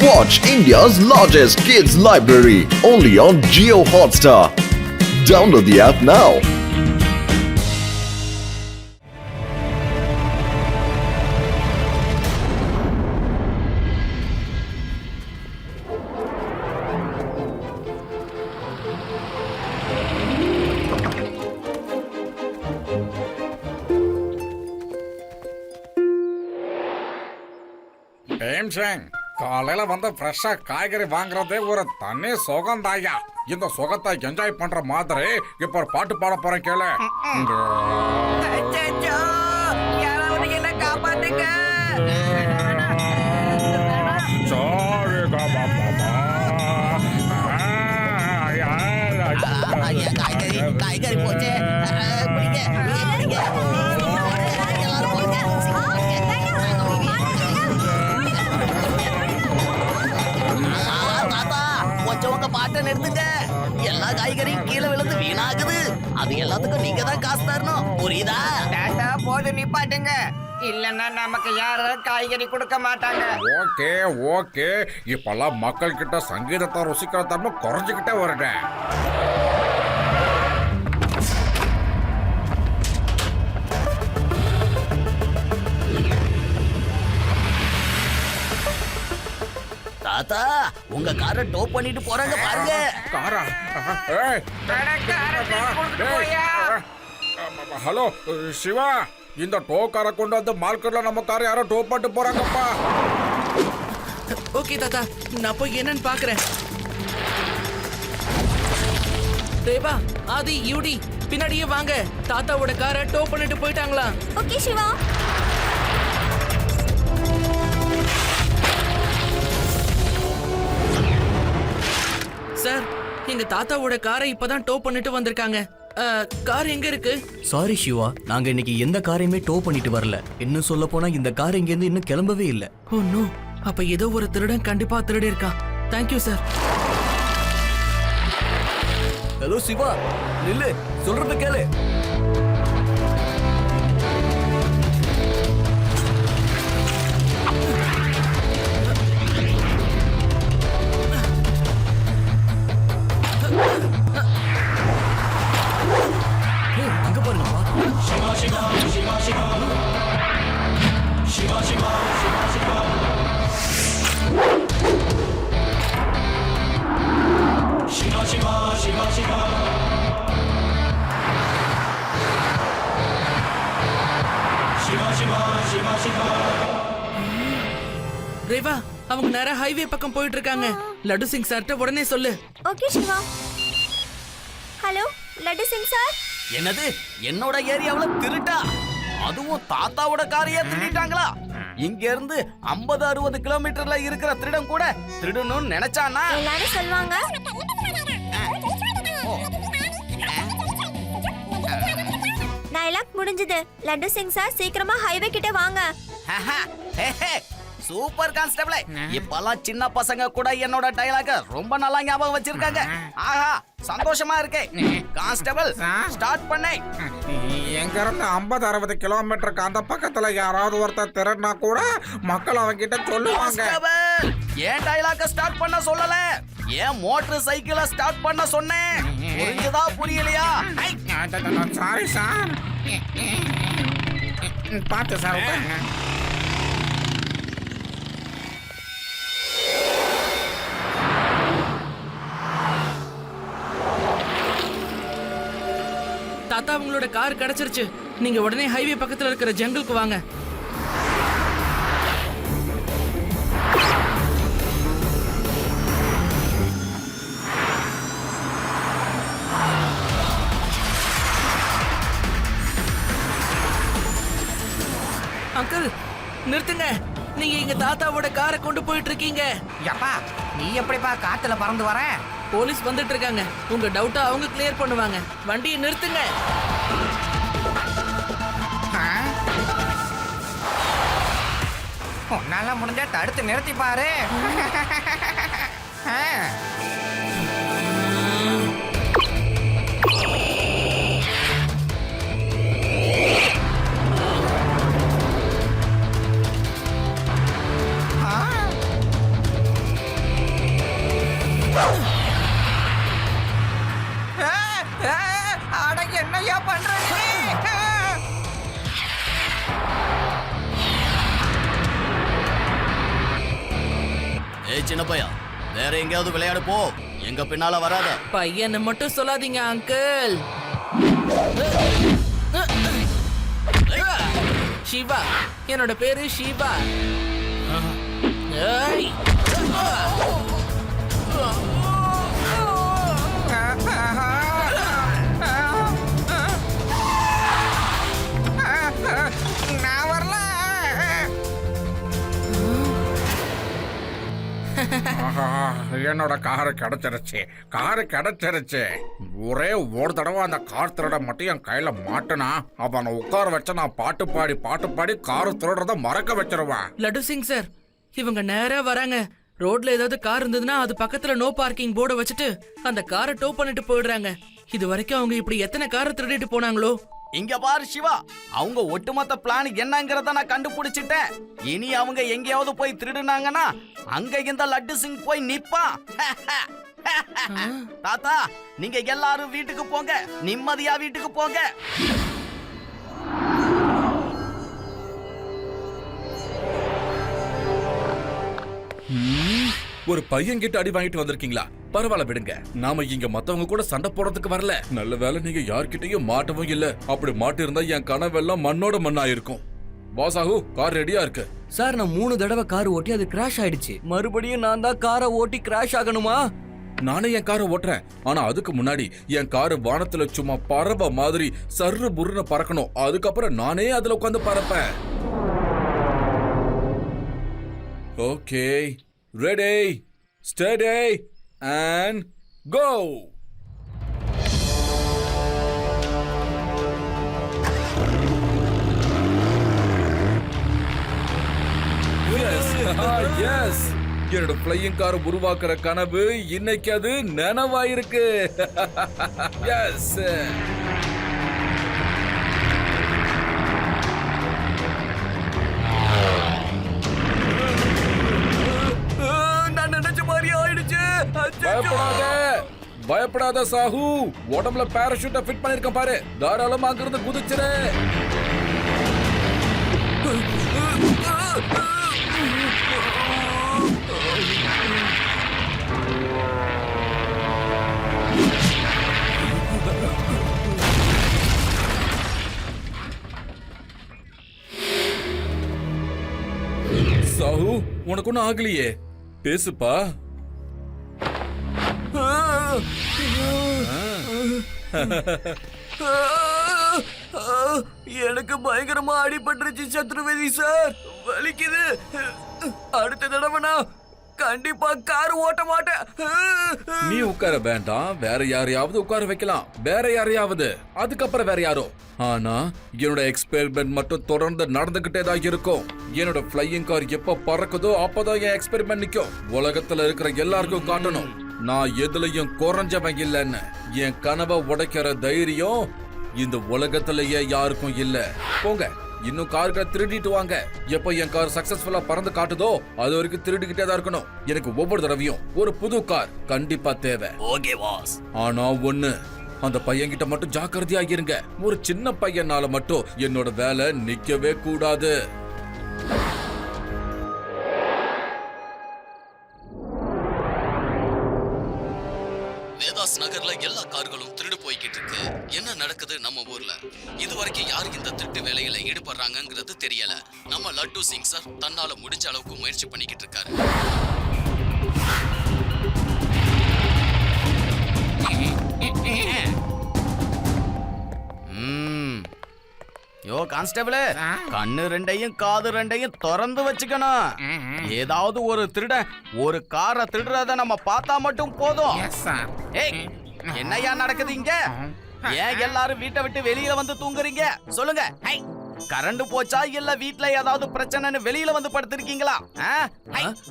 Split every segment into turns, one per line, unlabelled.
Watch India's largest kids library only on Jio Hotstar. Download the app now.
காலையில வந்து ஃப்ரெஷ்ஷா காய்கறி வாங்குறதே ஒரு தனி சுகம் தாயா. இந்த சுகத்தை என்ஜாய் பண்ற மாதிரி இப்ப ஒரு பாட்டு பாட போறேன் கேளு.
காய்கறி போச்சு. பாட்டை நிறுத்துங்க. எல்லா காய்கறியும் கீழே விழுந்து வீணாகுது. அது எல்லாத்துக்கும் நீங்க தான் காசு தரணும், புரியுதா?
டாடா போது நிப்பாட்டுங்க, இல்லன்னா நமக்கு யாரும் காய்கறி கொடுக்க மாட்டாங்க.
ஓகே ஓகே, இப்பெல்லாம் மக்கள் கிட்ட சங்கீதத்தை ருசிக்கிற தன்மை குறைஞ்சுக்கிட்டே வருடேன்.
தாத்தா, உங்க காரை டோ பண்ணிட்டு போறாங்க பாருங்க.
காரா? ஹலோ சிவா, இந்த டோ காரை கொண்டு வந்து மார்க்கெட்ல நம்ம காரை யாரோ டோ பண்ணிட்டு போறாங்கப்பா.
ஓகே தாத்தா, நான் போய் என்னன்னு பாக்குறேன். தேவா, ஆதி, யூடி பின்னாடியே வாங்க. தாத்தாவோட காரை டோ பண்ணிட்டு போயிட்டாங்களா?
ஓகே சிவா.
சார், எங்க தாத்தாவோட காரை இப்பதான் டோ பண்ணிட்டு வந்திருக்காங்க. கார் எங்க இருக்கு?
சாரி சிவா, நாங்க இன்னைக்கு எந்த காரையுமே டோ பண்ணிட்டு வரல. இன்னும் சொல்ல போனா இந்த கார் இங்க இருந்து இன்னும் கிளம்பவே இல்ல.
ஓ நோ, அப்ப ஏதோ ஒரு திருடன் கண்டிப்பா திருடி இருக்கான். Thank you sir.
ஹலோ சிவா, நில்லு, சொல்றது கேளு. அங்க பாருங்கப்பா. சிவா சிவா சிவா சிவா சிவா சிவா சிவா சிவா சிவா சிவா சிவா சிவா சிவா சிவா சிவா சிவா.
ரேவா, அவங்க நேரா ஹைவே பக்கம் போயிட்டு இருக்காங்க. லட்டு சிங் சார்ட்ட உடனே சொல்லு.
Okay Siva. Hello Laddu Singh sir.
என்னது, என்னோட ஏரியாவுல திருட்டா? அதுவும் தாத்தாவோட காரையே திருடிட்டாங்களா? இங்க இருந்து 50-60 கிலோமீட்டர்ல இருக்கிற திருடன் கூட திருடணும்னு நினைச்சானா?
எல்லாரும் சொல்வாங்க. டயலாக் முடிஞ்சது. லட்டு சிங் சார் சீக்கிரமா ஹைவே கிட்ட வாங்க.
சூப்பர் கான்ஸ்டபிள், இப்பெல்லாம் சின்ன பசங்க கூட என்னோட டயலாக ரொம்ப நல்லா ஞாபகம் வச்சிருக்காங்க. ஆஹா, சந்தோஷமா இருக்கே. கான்ஸ்டபிள், ஸ்டார்ட் பண்ணே.
எங்க இருந்து 50-60 கிலோமீட்டருக்கு அந்த பக்கத்துல யாராவது ஒருத்தர் திருடினா கூட மக்கள் அவங்க கிட்ட சொல்லுவாங்க.
ஏன் டயலாக ஸ்டார்ட் பண்ண சொல்லல, ஏன் மோட்டார் சைக்கிளை ஸ்டார்ட் பண்ண சொன்னேன். புரிஞ்சதா புரியலையா?
Sorry sir. பார்த்து சார்.
தாத்தா, உங்களோட கார் கிடைச்சிருச்சு. நீங்க உடனே ஹைவே பக்கத்துல இருக்கிற ஜங்கிளுக்கு வாங்க. அங்கிள், நிறுத்துங்க. நீங்க எங்க தாத்தாவோட காரை கொண்டு போயிட்டு இருக்கீங்க.
யப்பா, நீ எப்படிப்பா காத்துல பறந்து வர?
போலீஸ் வந்துட்டு இருக்காங்க. உங்க டவுட்டா அவங்க கிளியர் பண்ணுவாங்க. வண்டியை நிறுத்துங்க.
உன்னால முடிஞ்சா தடுத்து நிறுத்தி பாரு.
ஏய் சின்ன பையா, வேற எங்கேயாவது விளையாடு போ, எங்க பின்னால வராத.
பையனை மட்டும் சொல்லாதீங்க அங்கிள். சிவா, என்னோட பேரு சிவா. ஏய்.
நான் வரல.
ஆஹா, என்னோட காரு கிடைச்சிருச்சு. ஒரே ஒரு தடவை அந்த கார் திருட மட்டும் என் கையில மாட்டினா அவனை உட்கார வச்ச நான் பாட்டு பாடி காரு திருடுறத மறக்க வச்சிருவேன்.
லட்டு சிங் சார், இவங்க நேரா வராங்க. ரோட்ல ஏதாவது கார் இருந்ததுன்னா அது பக்கத்துல நோ பார்க்கிங் போர்டை வச்சுட்டு அந்த காரை டோ பண்ணிட்டு போயிடுறாங்க. இது வரைக்கும் அவங்க இப்படி எத்தனை காரை திருடிட்டு போனாங்களோ?
இங்க பாரு சிவா, அவங்க ஒட்டுமொத்த பிளான் என்னங்கறத நான் கண்டுபிடிச்சிட்டேன். இனி அவங்க எங்கேயாவது போய் திருடுனாங்கன்னா அங்க இந்த லட்டு சிங் போய் நிப்பான். தாத்தா, நீங்க எல்லாரும் வீட்டுக்கு போங்க, நிம்மதியா வீட்டுக்கு போங்க.
ஒரு பையன் கிட்ட அடி வாங்கிட்டு வந்திருக்கீங்களா? பரவாயில்ல விடுங்க, நாம இங்க மத்தவங்க கூட சண்டை போடுறதுக்கு வரல. நல்ல வேலை நீங்க யார்கிட்டயும் மாட்டவும் இல்ல. அப்படி மாட்டி இருந்தா என் கனவெல்லாம் மண்ணோட மண்ணா இருக்கும். பாசாஹு, கார் ரெடியா இருக்கு.
சார், நான் 3 தடவை கார் ஓட்டி அது கிராஷ் ஆயிடுச்சு. மறுபடியும் நான் தான் காரை ஓட்டி கிராஷ் ஆகணுமா?
நானே என் காரை ஓட்டுறேன். ஆனா அதுக்கு முன்னாடி என் காரு வானத்துல சும்மா பறவை மாதிரி சர்ரு புருன்னு பறக்கணும். அதுக்கப்புறம் நானே அதுல உட்காந்து பறப்பேன். Okay, ready, steady and go. Yes, என்னோட ஃப்ளையிங் கார் உருவாக்குற கனவு இன்னைக்கு அது நனவாயிருக்கு. எஸ்,
நான் நினைச்ச மாதிரி ஆயிடுச்சு.
பயப்படாத சாஹு, உடம்புல பாராசூட்ட ஃபிட் பண்ணிருக்கேன் பாரு. தாராளமா அங்கிருந்து குதிச்சிரு. சாஹு, உனக்கு ஒன்னும் ஆகலையே, பேசுப்பா.
எனக்கு பயங்கரமா அடிபட்டுருச்சு சத்ருவேதி சார், வலிக்குது. அடுத்த தடவை நான் கண்டிப்பா கார் ஓட்ட மாட்டேன்.
நீ உட்கார வேண்டாம், வேற யாரையாவது உட்கார வைக்கலாம். வேற யாரையாவது, அதுக்கப்புறம் வேற யாரோ. ஆனா என்னோட எக்ஸ்பெரிமெண்ட் மட்டும் தொடர்ந்து நடந்துகிட்டே தான் இருக்கும். என்னோட ஃப்ளையிங் கார் எப்ப பறக்குதோ அப்பதான் என் எக்ஸ்பெரிமெண்ட் நிக்கும். உலகத்துல இருக்கிற எல்லாருக்கும் காட்டணும் நான் எதுலயும் குறைஞ்சவன் இல்லைன்னு. என் கனவை உடைக்கிற தைரியம் இந்த உலகத்திலேயே யாருக்கும் இல்ல. போங்க, இன்னும் கார்களை திருடிட்டு வாங்க. எப்ப என் கார் சக்சஸ்ஃபுல்லா பறந்து காட்டுதோ அது வரைக்கும் திருடிக்கிட்டே தான் இருக்கணும். எனக்கு ஒவ்வொரு தடவையும் ஒரு புது கார் கண்டிப்பா தேவை.
Okay boss.
ஆனா ஒண்ணு, அந்த பையன் கிட்ட மட்டும் ஜாக்கிரதையா இருங்க. ஒரு சின்ன பையனால மட்டும் என்னோட வேலை நிக்கவே கூடாது.
வேதாஸ் நகர்ல எல்லா கார்களும் திருடு போய்கிட்டு இருக்கு. என்ன நடக்குது நம்ம ஊர்ல? இது வரைக்கும் யார் இந்த திருட்டு வேலையில ஈடுபடுறாங்கிறது தெரியல. நம்ம லட்டு சிங் சார் தன்னால முடிஞ்ச அளவுக்கு முயற்சி பண்ணிக்கிட்டு இருக்காரு. யோ கான்ஸ்டபிள், கண்ணு ரெண்டையும் காது ரெண்டையும் திறந்து வச்சுக்கணும். ஏதாவது ஒரு திருடன் ஒரு காரை திருடுறத நம்ம பார்த்தா மட்டும் போதும். ஏய், என்னையா நடக்குது இங்க? ஏன் எல்லாரும் வீட்டை விட்டு வெளியில வந்து தூங்குறீங்க? சொல்லுங்க. கரண்ட் போச்சா இல்ல வீட்ல ஏதாவது பிரச்சனைன்னு வெளியில வந்து படுத்திருக்கீங்களா?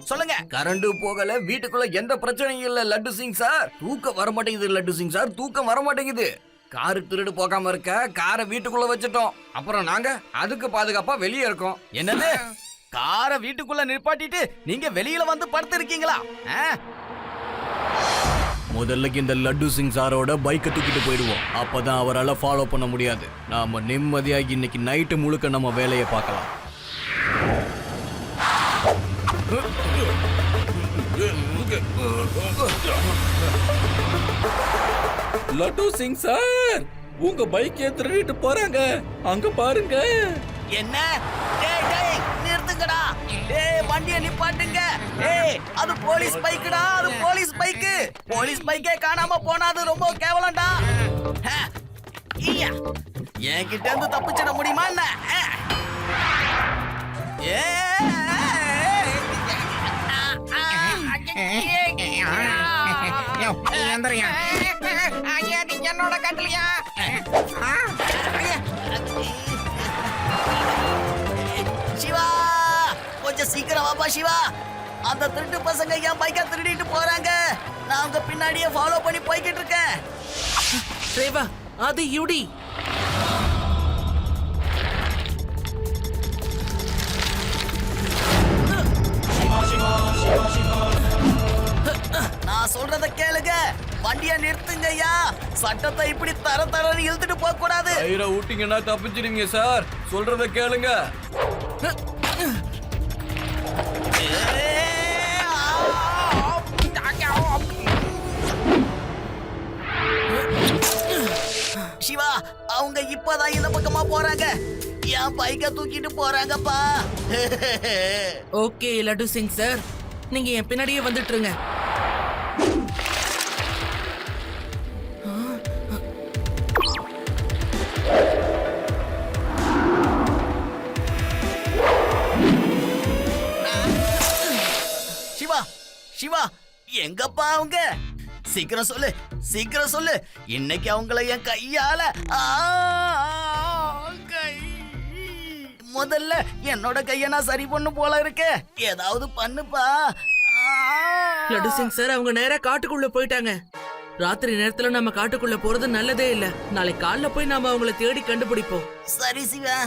சொல்லுங்க.
கரண்ட் போகல, வீட்டுக்குள்ள எந்த பிரச்சனையும் இல்ல லட்டு சிங் சார். தூக்கம் வர மாட்டேங்குது லட்டு சிங் சார், தூக்கம் வர மாட்டேங்குது. காரு திருடு போகாம இருக்க காரை வீட்டுக்குள்ள வச்சுட்டோம். அப்புறம் நாங்க அதுக்கு பாதுகாப்பா வெளியே இருக்கோம்.
என்னது? காரை வீட்டுக்குள்ள நிப்பாட்டிட்டு நீங்க வெளியில வந்து படுத்திருக்கீங்களா?
முதல்ல இந்த லட்டு சிங் சாரோட பைக்கை தூக்கிட்டு போயிடுவோம். அப்பதான் அவரால் ஃபாலோ பண்ண முடியாது. நாம நிம்மதியா இன்னைக்கு நைட்டு முழுக்க நம்ம வேலையை பார்க்கலாம்.
லட்டு சிங் சார், உங்க பைக் திருடிட்டு போறாங்க, அங்க பாருங்க.
என்ன? டேய் டேய் நிறுத்துங்கடா. டேய் வண்டியை நிப்பாட்டுங்க. டேய் அது போலீஸ் பைக்குடா, அது போலீஸ் பைக்கு. போலீஸ் பைக்கே காணாம போனா அது ரொம்ப கேவலம்டா. என்கிட்ட இருந்து தப்பிச்சிட முடியுமா என்ன?
என்னோட கட்டலையா?
சிவா கொஞ்சம் சீக்கிரம் வாப்பா சிவா. அந்த திருட்டு பசங்க என் பைக்கை திருடிட்டு போறாங்க. நான் அவங்க பின்னாடியே ஃபாலோ பண்ணி போய்கிட்டு இருக்கேன்.
ரேவா, அது யுடி.
நான் சொல்றத கேளுங்க. வண்டியை நிறுத்துங்க ஐயா. சட்டத்தை இப்படி தர தரன்னு இழுத்துட்டு போக கூடாது.
கயிறை ஊட்டிங்கன்னா தப்பிச்சிடுவீங்க சார். சொல்றத கேளுங்க. சிவா அவங்க இப்பதான் இந்த பக்கமா போறாங்க. என் பைக்கை தூக்கிட்டு போறாங்கப்பா.
ஓகே லட்டு சிங் சார், நீங்க என் பின்னாடியே வந்துட்டுருங்க.
சிவா சிவா எங்கப்பா அவங்க? சீக்கிரம் சொல்லு, சீக்கிரம் சொல்லு. இன்னைக்கு அவங்கள என் கையால முதல்ல என்னோட கைய நான் சரி பண்ணு போல இருக்கு. ஏதாவது பண்ணுப்பா.
லட்டு சிங் சார், அவங்க நேரா காட்டுக்குள்ள போயிட்டாங்க. ராத்திரி நேரத்துல நம்ம காட்டுக்குள்ள போறது நல்லதே இல்ல. நாளைக்கு காலைல போய் நாம அவங்கள தேடி கண்டுபிடிப்போம்.
சரி சிவா.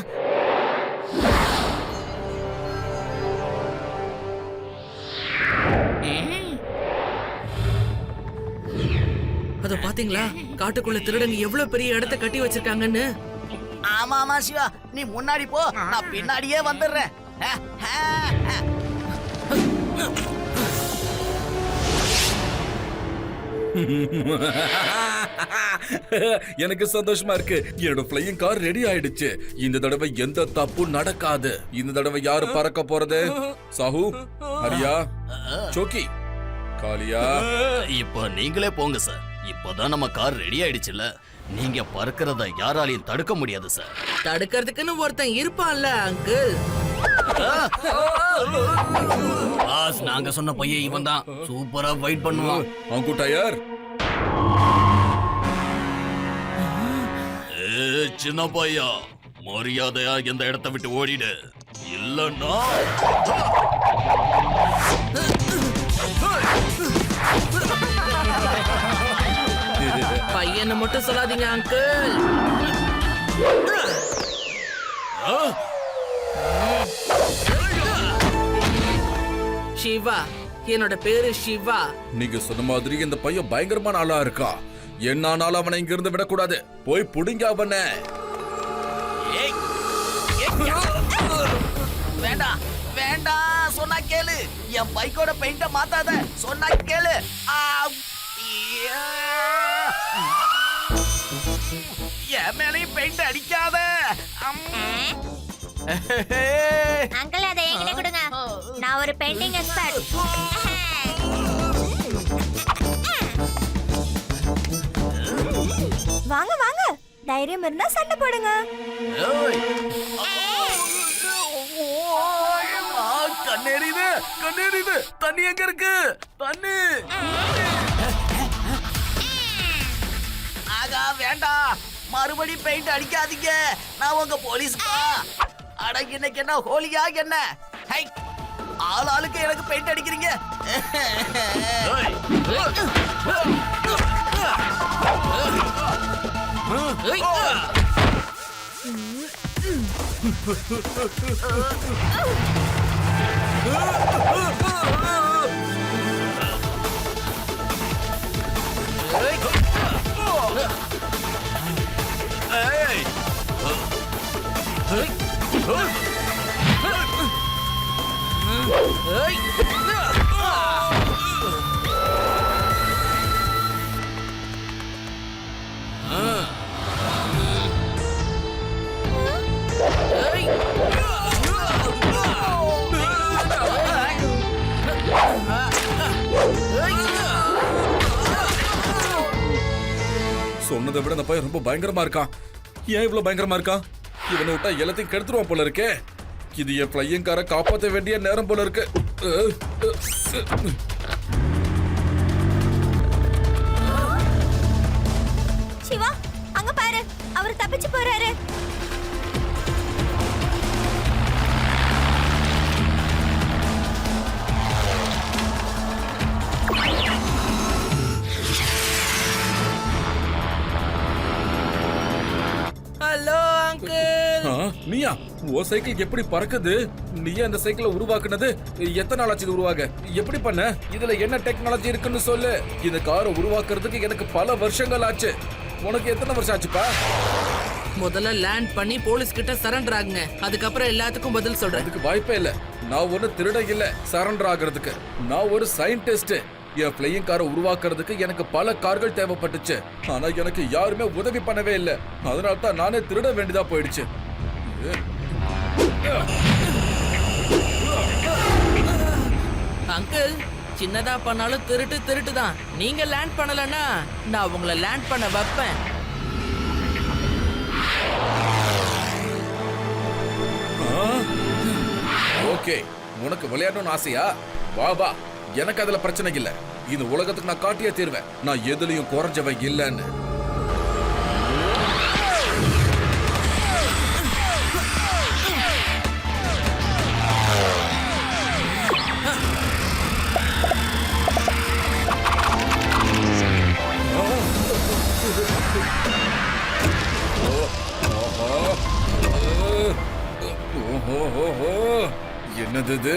அத பாத்தீங்களா? காட்டுக்குள்ள திருடங்க எவ்வளவு பெரிய இடத்த கட்டி வச்சிருக்காங்கன்னு.
ஆமா ஆமா சிவா, நீ முன்னாடி போ, நான் பின்னாடியே வந்துடுறேன்.
எனக்கு சந்தோஷமா இருக்கு. என்னோட ஃப்ளையிங் கார் ரெடி ஆயிடுச்சு. இந்த தடவை எந்த தப்பும் நடக்காது. இந்த தடவை யாரு பறக்க போறது? சாஹு, ஹரியா, சோக்கி, காலியா.
இப்ப நீங்களே போங்க சார். இப்பதான் நம்ம கார் ரெடி ஆயிடுச்சுல. நீங்க பறக்கிறத யாராலையும் தடுக்க முடியாது சார்.
தடுக்கிறதுக்குன்னு ஒருத்தன் இருப்பான்ல அங்கிள்.
பாஸ், நாங்க சொன்ன பையன் இவன் தான். சூப்பரா ஃபைட் பண்ணுவான்.
அங்கு டயர்.
சின்ன பையா, மரியாதையா இந்த இடத்தை விட்டு ஓடிடு. இல்லன்னா
பையனை மட்டும் சொல்லாதீங்க அங்கிள். சிவா, என்னோட பேரு சிவா.
நீங்க சொன்ன மாதிரி இந்த பையன் பயங்கரமான ஆளா இருக்கா. என்னானாலும் அவனை இங்க இருந்து விடக்கூடாது. போய் புடிங்க அவனை.
வேண்டாம் வேண்டாம், சொன்னா கேளு. என் பைக்கோட பெயிண்ட மாத்தாத. சொன்னா கேளு. என் மேலையும் பெயிண்ட் அடிக்காத.
அங்கிள் அதை என்கிட்ட கொடுங்க. நான் ஒரு பெயிண்டிங் எக்ஸ்பர்ட். வாங்க வாங்க, தைரியம் இருந்தா சண்டை போடுங்க.
கண்ணேறிது, கண்ணேறிது. தண்ணி எங்க இருக்கு? தண்ணி. ஆகா வேண்டாம், மறுபடி பெயிண்ட் அடிக்காதீங்க. நான் உங்க போலீஸ்பா. அட இன்னைக்கு என்ன ஹோலியா என்ன? ஹை, ஆள் ஆளுக்கு எனக்கு பெயிண்ட் அடிக்கிறீங்க.
சொன்னதை விட அந்த பையன் ரொம்ப பயங்கரமா இருக்கான். ஏன் இவ்வளவு பயங்கரமா இருக்கான்? இவனை விட்டா எல்லாத்தையும் கெடுத்துருவான் போல இருக்கே. இது என் ஃப்ளையிங் காரை காப்பாற்ற வேண்டிய நேரம் போல இருக்கு.
சிவா அங்க பாரு, அவர் தப்பிச்சு போறாரு.
Hello uncle.
நீயா? ஓ சைக்கிள் எப்படி பறக்குது? நீயா அந்த சைக்கிளை உருவாக்குனது? எத்தனை நாள் ஆச்சு இது உருவாக? எப்படி பண்ண? இதுல என்ன டெக்னாலஜி இருக்குன்னு சொல்லு. இந்த காரை உருவாக்குறதுக்கு எனக்கு பல வருஷங்கள் ஆச்சு. உனக்கு எத்தனை வருஷம் ஆச்சுப்பா?
முதல்ல லேண்ட் பண்ணி போலீஸ் கிட்ட சரண்டர் ஆகுங்க, அதுக்கப்புறம் எல்லாத்துக்கும் பதில் சொல்றேன்.
அதுக்கு வாய்ப்பே இல்ல. நான் ஒரு திருட இல்ல சரண்டர் ஆகிறதுக்கு. நான் ஒரு சயின்டிஸ்ட். என் ஃப்ளையிங் காரை உருவாக்குறதுக்கு எனக்கு பல கார்கள் தேவைப்பட்டுச்சு. ஆனா எனக்கு யாருமே உதவி பண்ணவே இல்லை. அதனால தான் நானே திருட வேண்டியதா போயிடுச்சு.
அங்கிள், சின்னதா பண்ணாலும் திருட்டு தான். நீங்க லேண்ட் பண்ணலன்னா நான் உங்களை லேண்ட் பண்ண வைப்பேன்.
ஓகே, உனக்கு விளையாடணும்னு ஆசையா? வா வா, எனக்கு அதுல பிரச்சனை இல்ல. இந்த உலகத்துக்கு நான் காட்டியே தீர்வேன். நான் எதுலயும் குறைஞ்சவன் இல்லைன்னு. என்னது இது?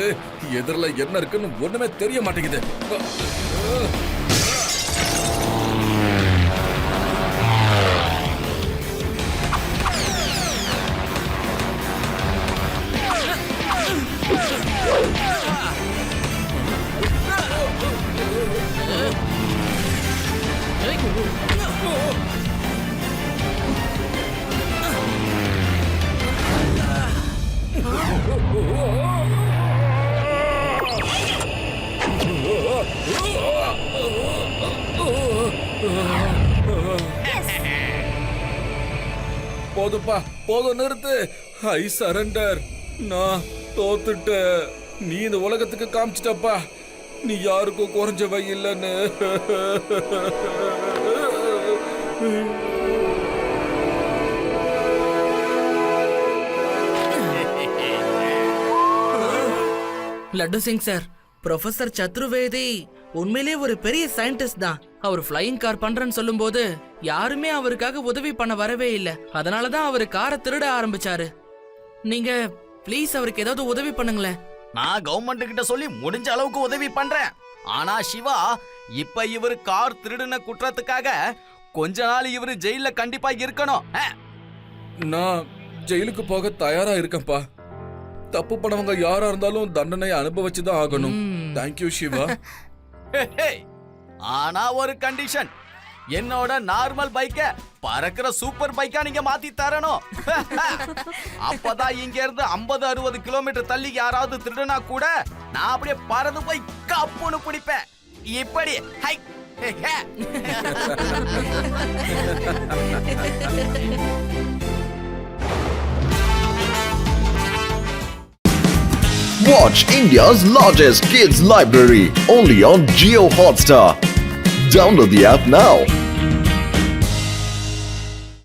எதிரில என்ன இருக்குன்னு ஒண்ணுமே தெரிய மாட்டேங்குது. போதுப்பா, போதும், நிறுத்து. ஐ சரண்டர். நான் தோத்துட்டேன். நீ இந்த உலகத்துக்கு காமிச்சிட்டப்பா நீ யாருக்கும் குறைஞ்சவ இல்லைன்னு.
லட்டு சிங் சார், ப்ரொஃபசர் சத்ருவேதி உண்மையிலே ஒரு பெரிய சயின்டிஸ்ட் தான். அவர் ஃப்ளையிங் கார் பண்றேன்னு சொல்லும்போது யாருமே அவருக்காக உதவி பண்ண வரவே இல்ல. அதனாலதான் அவர் காரை திருட ஆரம்பிச்சாரு. நீங்க ப்ளீஸ் அவருக்கு ஏதாவது உதவி பண்ணுங்களேன்.
நான் கவர்மெண்ட் கிட்ட சொல்லி முடிஞ்ச அளவுக்கு உதவி பண்றேன். ஆனா சிவா, இப்ப இவரு கார் திருடின குற்றத்துக்காக கொஞ்ச நாள் இவரு ஜெயில கண்டிப்பா இருக்கணும்.
நான் ஜெயிலுக்கு போக தயாரா இருக்கேன்ப்பா. தப்பு பண்ணவங்க யாரா இருந்தாலும் தண்டனையை அனுபவிச்சுதான் ஆகணும். தேங்க்யூ சிவா.
ஆனா ஒரு கண்டிஷன், என்னோட நார்மல் பைக்க பறக்கிற சூப்பர் பைக்கா நீங்க மாத்தி தரணும். அப்பதான் இங்க இருந்து 50-60 கிலோமீட்டர் தள்ளி யாராவது திருடுனா கூட நான் அப்படியே பறந்து போய் கப்புன்னு பிடிப்பேன். இப்படி high.
Watch India's largest kids library only on Jio Hotstar. Download the app now.